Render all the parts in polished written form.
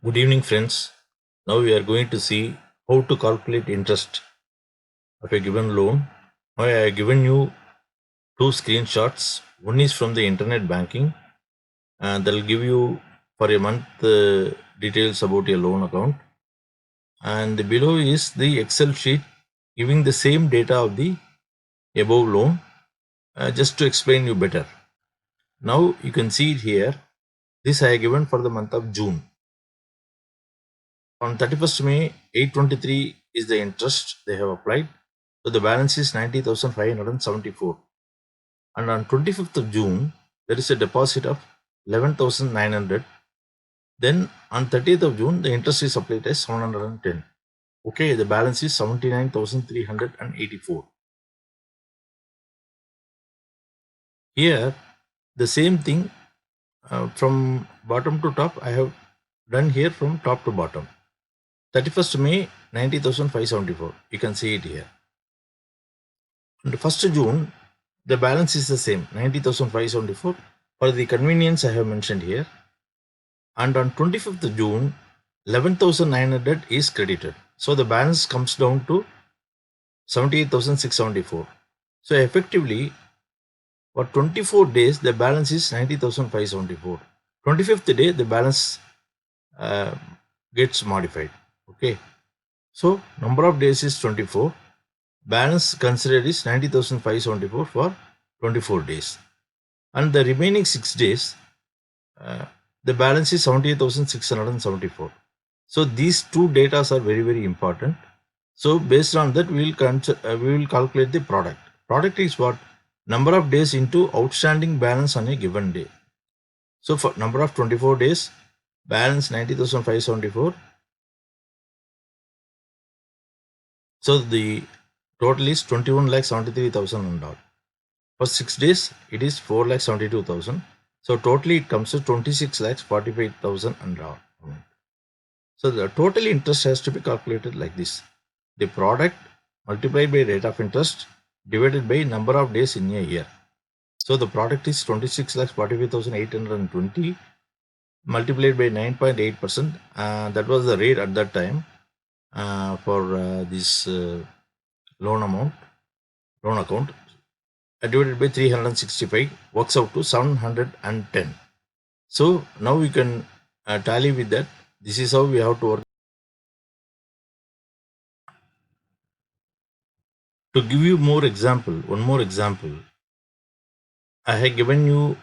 Good evening, friends. Now we are going to see how to calculate interest of a given loan. Now I have given you two screenshots. One is from the internet banking, and that will give you for a month details about your loan account. And below is the Excel sheet giving the same data of the above loan, just to explain you better. Now you can see it here. This I have given for the month of June. On 31st May, 823 is the interest they have applied. So the balance is 90,574. And on 25th of June, there is a deposit of 11,900. Then on 30th of June, the interest is applied as 710. Okay, the balance is 79,384. Here, the same thing from bottom to top, I have done here from top to bottom. 31st May, 90,574. You can see it here. On the 1st June, the balance is the same, 90,574. For the convenience, I have mentioned here. And on 25th June, 11,900 is credited. So the balance comes down to 78,674. So effectively, for 24 days, the balance is 90,574. 25th day, the balance gets modified. Okay. So number of days is 24. Balance considered is 90,574 for 24 days. And the remaining 6 days, the balance is 78,674. So these two data are very, very important. So based on that, we will calculate the product. Product is what? Number of days into outstanding balance on a given day. So for number of 24 days, balance 90,574. So the total is 21,73,000 and all. For 6 days, it is 4,72,000. So totally it comes to 26,45,000 and all. So the total interest has to be calculated like this. The product multiplied by rate of interest divided by number of days in a year. So the product is 26,45,820 multiplied by 9.8%. That was the rate at that time for this loan account. Divided by 365 works out to 710. So now we can tally with that. This is how we have to work. To give you one more example, I have given you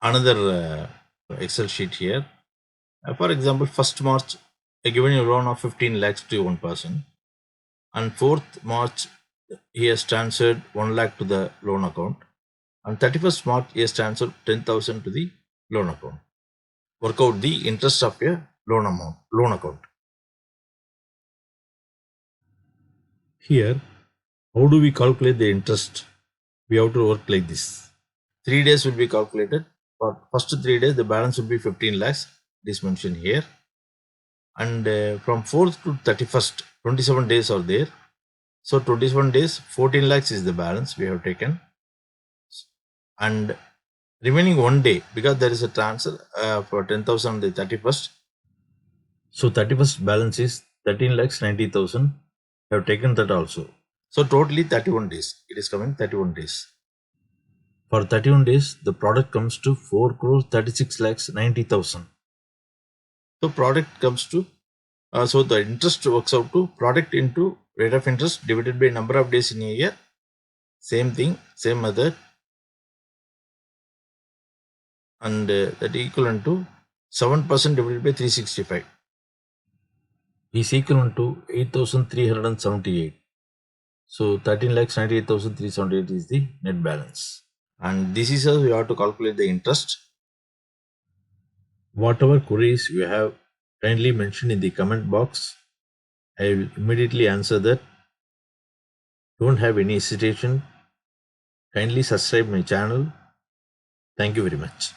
another Excel sheet here. For example, 1st March, I given you a loan of 15 lakhs to one person. On 4th March, he has transferred 1 lakh to the loan account. On 31st March, he has transferred 10,000 to the loan account. Work out the interest of a loan account. Here, how do we calculate the interest? We have to work like this. 3 days will be calculated. For first 3 days, the balance will be 15 lakhs. This mentioned here. And from 4th to 31st, 27 days are there. So 27 days, 14 lakhs is the balance we have taken. And remaining 1 day, because there is a transfer for 10,000 on the 31st. So 31st balance is 13 lakhs 90,000. I have taken that also. So totally 31 days. It is coming 31 days. For 31 days, the product comes to 4 crores 36 lakhs 90,000. So product comes to, so the interest works out to product into rate of interest divided by number of days in a year. Same thing, same method. And that equivalent to 7% divided by 365 is equivalent to 8,378. So 13,98,378 is the net balance. And this is how we have to calculate the interest. Whatever queries you have, kindly mention in the comment box. I will immediately answer that. Don't have any hesitation. Kindly subscribe my channel. Thank you very much.